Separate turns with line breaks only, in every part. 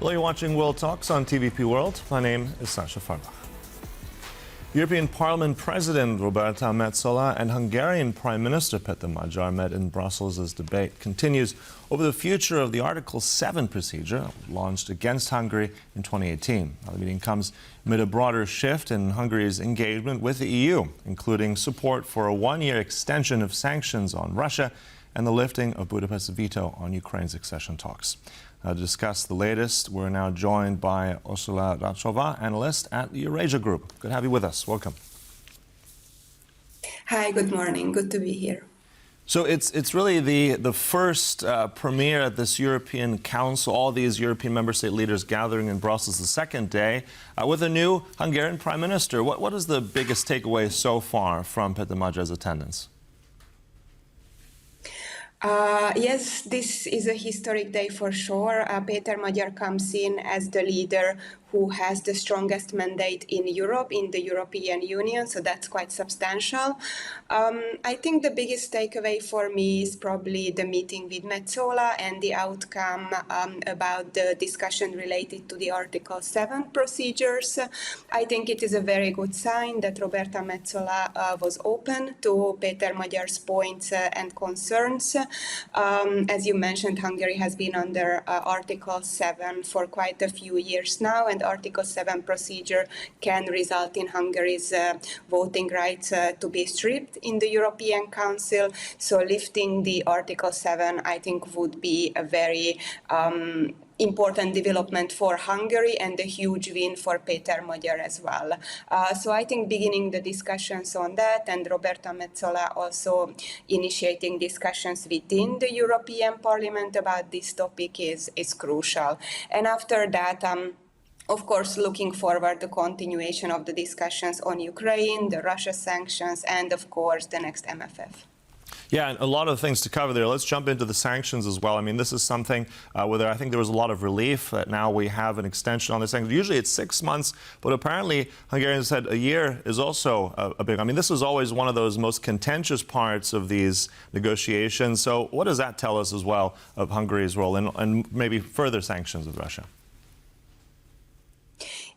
Hello, you're watching World Talks on TVP World. My name is Sasha Farbach. European Parliament President Roberta Metsola and Hungarian Prime Minister Péter Magyar met in Brussels as debate continues over the future of the Article 7 procedure launched against Hungary in 2018. Now, the meeting comes amid a broader shift in Hungary's engagement with the EU, including support for a one-year extension of sanctions on Russia and the lifting of Budapest's veto on Ukraine's accession talks. To discuss the latest, we're now joined by Orsolya Ráczová, analyst at the Eurasia Group. Good to have you with us. Welcome.
Hi, good morning. Good to be here.
So it's really the first premiere at this European Council, all these European member state leaders gathering in Brussels the second day with a new Hungarian Prime Minister. What is the biggest takeaway so far from Péter Magyar's attendance?
Yes, this is a historic day for sure. Péter Magyar comes in as the leader who has the strongest mandate in Europe, in the European Union, so that's quite substantial. I think the biggest takeaway for me is probably the meeting with Metsola and the outcome about the discussion related to the Article 7 procedures. I think it is a very good sign that Roberta Metsola was open to Péter Magyar's points and concerns. As you mentioned, Hungary has been under Article 7 for quite a few years now, and Article 7 procedure can result in Hungary's voting rights to be stripped in the European Council. So lifting the Article 7, I think, would be a very important development for Hungary and a huge win for Péter Magyar as well. So I think beginning the discussions on that and Roberta Metsola also initiating discussions within the European Parliament about this topic is crucial. And after that, of course, looking forward to the continuation of the discussions on Ukraine, the Russia sanctions, and of course, the next MFF.
Yeah, and a lot of things to cover there. Let's jump into the sanctions as well. I mean, this is something where I think there was a lot of relief that now we have an extension on the sanctions. Usually it's 6 months, but apparently Hungarians said a year is also a big. I mean, this was always one of those most contentious parts of these negotiations. So what does that tell us as well of Hungary's role and maybe further sanctions of Russia?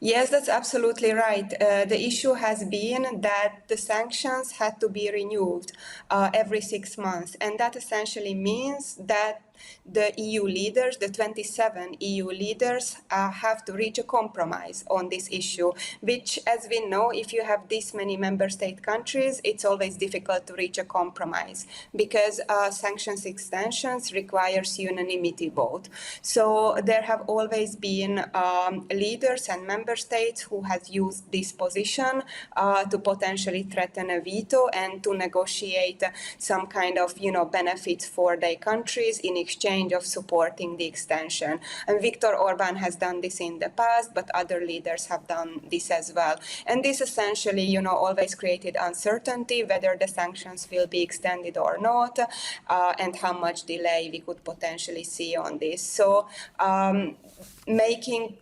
Yes, that's absolutely right. The issue has been that the sanctions had to be renewed every 6 months. And that essentially means that the EU leaders, the 27 EU leaders, have to reach a compromise on this issue, which, as we know, if you have this many member state countries, it's always difficult to reach a compromise because sanctions extensions requires unanimity vote. So there have always been leaders and member states who has used this position to potentially threaten a veto and to negotiate some kind of, benefits for their countries in exchange of supporting the extension. And Viktor Orbán has done this in the past, but other leaders have done this as well. And this essentially, always created uncertainty whether the sanctions will be extended or not, and how much delay we could potentially see on this. So making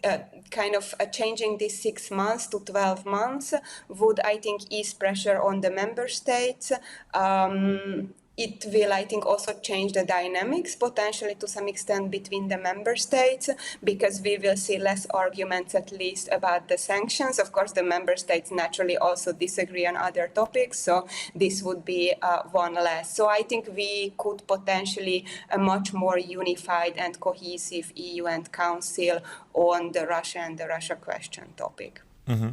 changing this 6 months to 12 months would, I think, ease pressure on the member states. It will, I think, also change the dynamics potentially to some extent between the member states because we will see less arguments at least about the sanctions. Of course, the member states naturally also disagree on other topics, so this would be one less. So I think we could potentially a much more unified and cohesive EU and Council on the Russia and the Russia question topic.
Mm-hmm.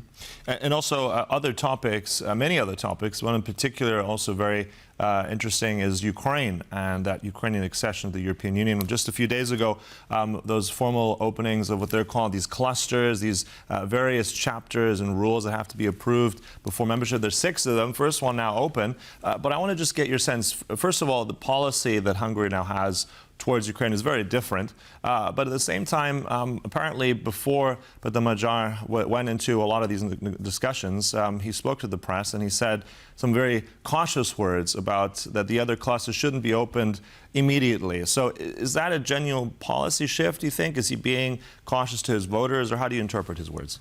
And also other topics, many other topics. One in particular also very interesting is Ukraine and that Ukrainian accession to the European Union. Just a few days ago, those formal openings of what they're called these clusters, these various chapters and rules that have to be approved before membership. There's 6 of them. First one now open. But I want to just get your sense, first of all, the policy that Hungary now has towards Ukraine is very different. But at the same time, apparently before Péter Magyar went into a lot of these discussions, he spoke to the press and he said some very cautious words about that the other clusters shouldn't be opened immediately. So is that a genuine policy shift, do you think? Is he being cautious to his voters, or how do you interpret his words?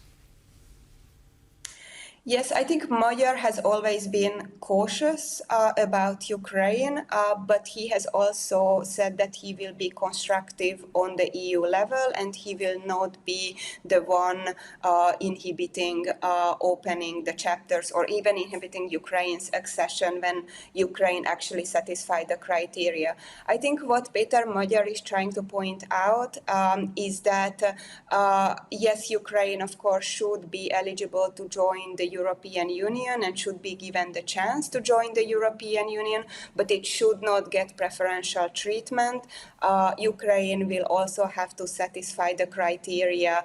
Yes, I think Magyar has always been cautious about Ukraine, but he has also said that he will be constructive on the EU level and he will not be the one inhibiting opening the chapters or even inhibiting Ukraine's accession when Ukraine actually satisfied the criteria. I think what Péter Magyar is trying to point out is that, yes, Ukraine, of course, should be eligible to join the European Union and should be given the chance to join the European Union, but it should not get preferential treatment. Ukraine will also have to satisfy the criteria,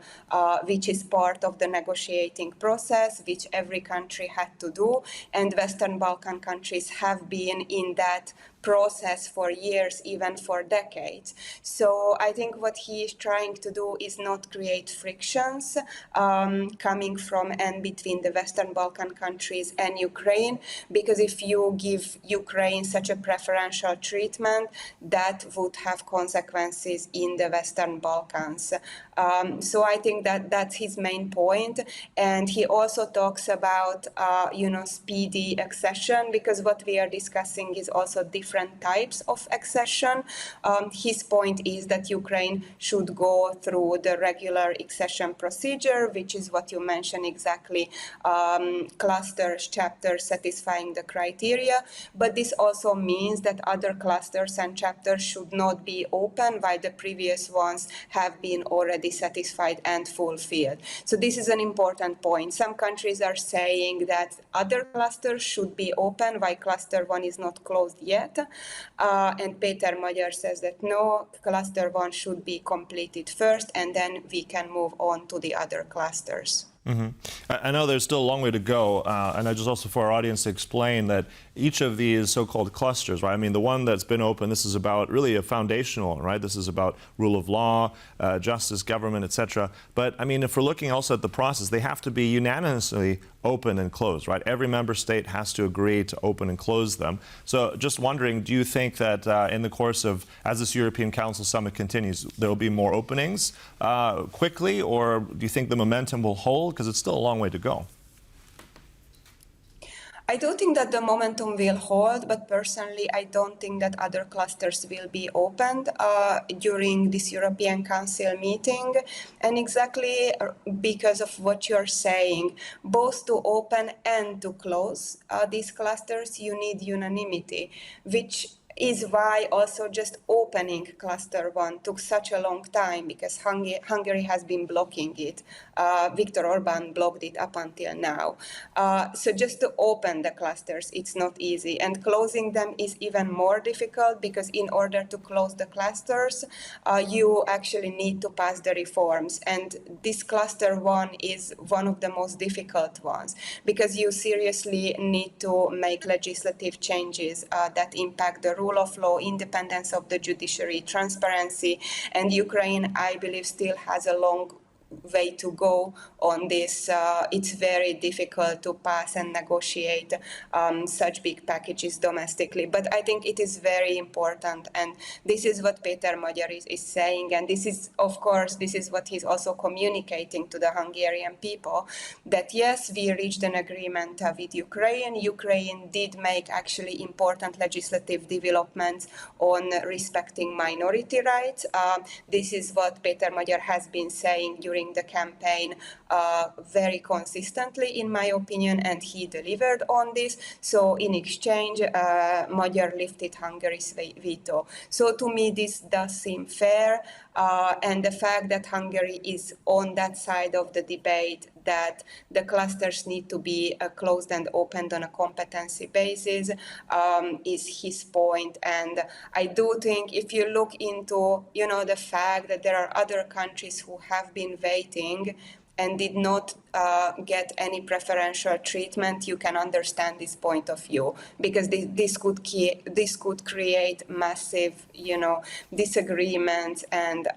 which is part of the negotiating process, which every country had to do, and Western Balkan countries have been in that process for years, even for decades. So I think what he is trying to do is not create frictions coming from and between the Western Balkan countries and Ukraine, because if you give Ukraine such a preferential treatment, that would have consequences in the Western Balkans. So I think that that's his main point. And he also talks about, speedy accession, because what we are discussing is also different types of accession. His point is that Ukraine should go through the regular accession procedure, which is what you mentioned exactly, clusters, chapters satisfying the criteria. But this also means that other clusters and chapters should not be open while the previous ones have been already satisfied and fulfilled. So this is an important point. Some countries are saying that other clusters should be open while cluster 1 is not closed yet. And Péter Magyar says that no, cluster 1 should be completed first and then we can move on to the other clusters.
Mm-hmm. I know there's still a long way to go, and I just also for our audience to explain that each of these so-called clusters, right? I mean, the one that's been open, this is about really a foundational, right? This is about rule of law, justice, government, etc. But I mean, if we're looking also at the process, they have to be unanimously open and closed, right? Every member state has to agree to open and close them. So just wondering, do you think that in the course of, as this European Council summit continues, there will be more openings quickly, or do you think the momentum will hold? Because it's still a long way to go.
I do think that the momentum will hold, but personally, I don't think that other clusters will be opened during this European Council meeting. And exactly because of what you're saying, both to open and to close these clusters, you need unanimity, which is why also just opening cluster 1 took such a long time, because Hungary has been blocking it. Viktor Orbán blocked it up until now. So just to open the clusters, it's not easy. And closing them is even more difficult, because in order to close the clusters, you actually need to pass the reforms. And this cluster 1 is one of the most difficult ones, because you seriously need to make legislative changes that impact the rule of law, independence of the judiciary, transparency, and Ukraine, I believe, still has a long way to go on this. It's very difficult to pass and negotiate such big packages domestically. But I think it is very important, and this is what Péter Magyar is saying, and this is, of course, this is what he's also communicating to the Hungarian people, that yes, we reached an agreement with Ukraine. Ukraine did make actually important legislative developments on respecting minority rights. This is what Péter Magyar has been saying during the campaign very consistently, in my opinion, and he delivered on this. So in exchange, Magyar lifted Hungary's veto. So to me, this does seem fair. And the fact that Hungary is on that side of the debate, that the clusters need to be closed and opened on a competency basis, is his point. And I do think if you look into, the fact that there are other countries who have been waiting and did not get any preferential treatment, you can understand this point of view, because this could create massive, disagreements and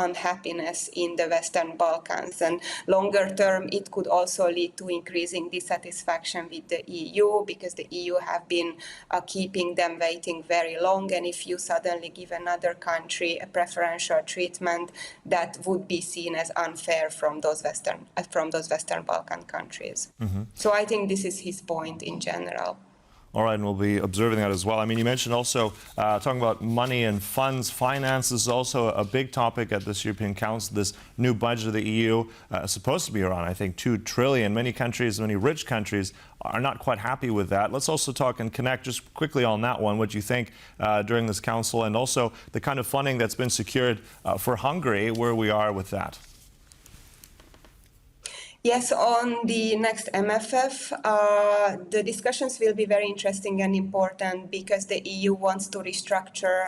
unhappiness in the Western Balkans. And longer term, it could also lead to increasing dissatisfaction with the EU, because the EU have been keeping them waiting very long. And if you suddenly give another country a preferential treatment, that would be seen as unfair from those Western Balkan countries. So I think this is his point in general.
All right, and we'll be observing that as well. I mean, you mentioned also talking about money and funds. Finance is also a big topic at this European Council. This new budget of the EU is supposed to be around, I think, 2 trillion. Many countries, many rich countries are not quite happy with that. Let's also talk and connect just quickly on that one, what you think during this council, and also the kind of funding that's been secured for Hungary, where we are with that.
Yes, on the next MFF, the discussions will be very interesting and important, because the EU wants to restructure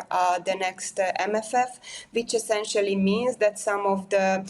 the next MFF, which essentially means that some of the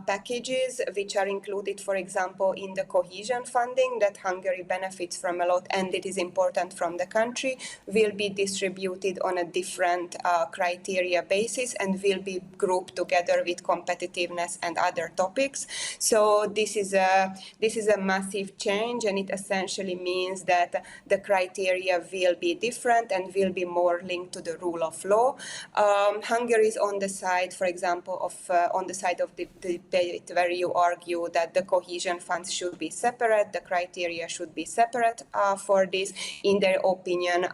packages which are included, for example, in the cohesion funding that Hungary benefits from a lot, and it is important from the country, will be distributed on a different criteria basis and will be grouped together with competitiveness and other topics. So this is a massive change, and it essentially means that the criteria will be different and will be more linked to the rule of law. Hungary is on the side, for example, on the side of the debate where you argue that the cohesion funds should be separate, the criteria should be separate for this. In their opinion,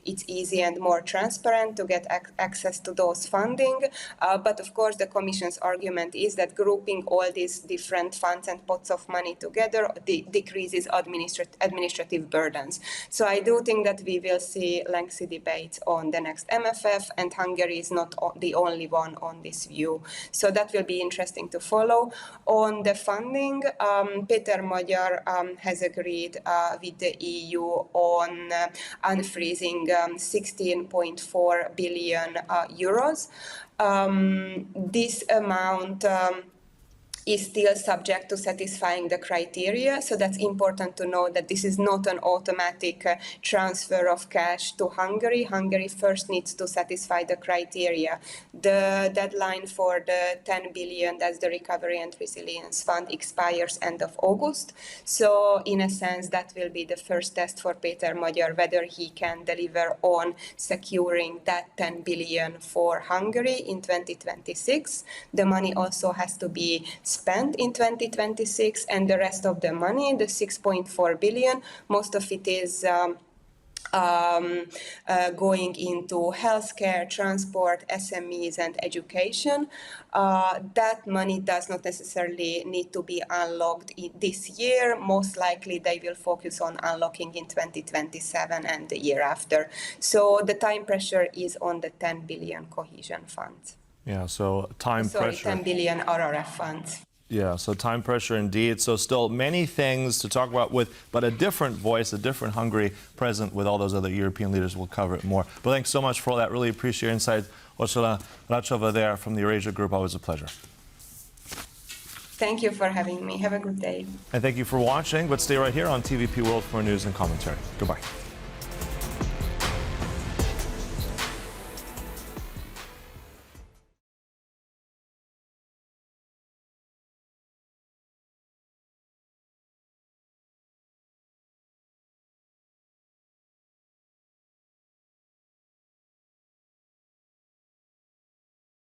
it's easy and more transparent to get access to those funding. But of course, the Commission's argument is that grouping all these different funds and pots of money together decreases administrative burdens. So I do think that we will see lengthy debates on the next MFF, and Hungary is not the only one on this view. So that will be interesting to follow. On the funding, Péter Magyar has agreed with the EU on unfreezing 16.4 billion euros. This amount is still subject to satisfying the criteria. So that's important to know that this is not an automatic transfer of cash to Hungary. Hungary first needs to satisfy the criteria. The deadline for the 10 billion, that's the Recovery and Resilience Fund, expires end of August. So in a sense, that will be the first test for Péter Magyar, whether he can deliver on securing that 10 billion for Hungary in 2026. The money also has to be spent in 2026, and the rest of the money, the 6.4 billion, most of it is going into healthcare, transport, SMEs, and education. That money does not necessarily need to be unlocked this year. Most likely they will focus on unlocking in 2027 and the year after. So the time pressure is on the 10 billion cohesion funds.
Yeah, so pressure.
10 billion RRF funds.
Yeah, so time pressure indeed. So still many things to talk about but a different voice, a different Hungary present with all those other European leaders. We'll cover it more. But thanks so much for all that. Really appreciate your insight. Orsolya Ráczová there from the Eurasia Group. Always a pleasure.
Thank you for having me. Have a good day.
And thank you for watching. But stay right here on TVP World for news and commentary. Goodbye.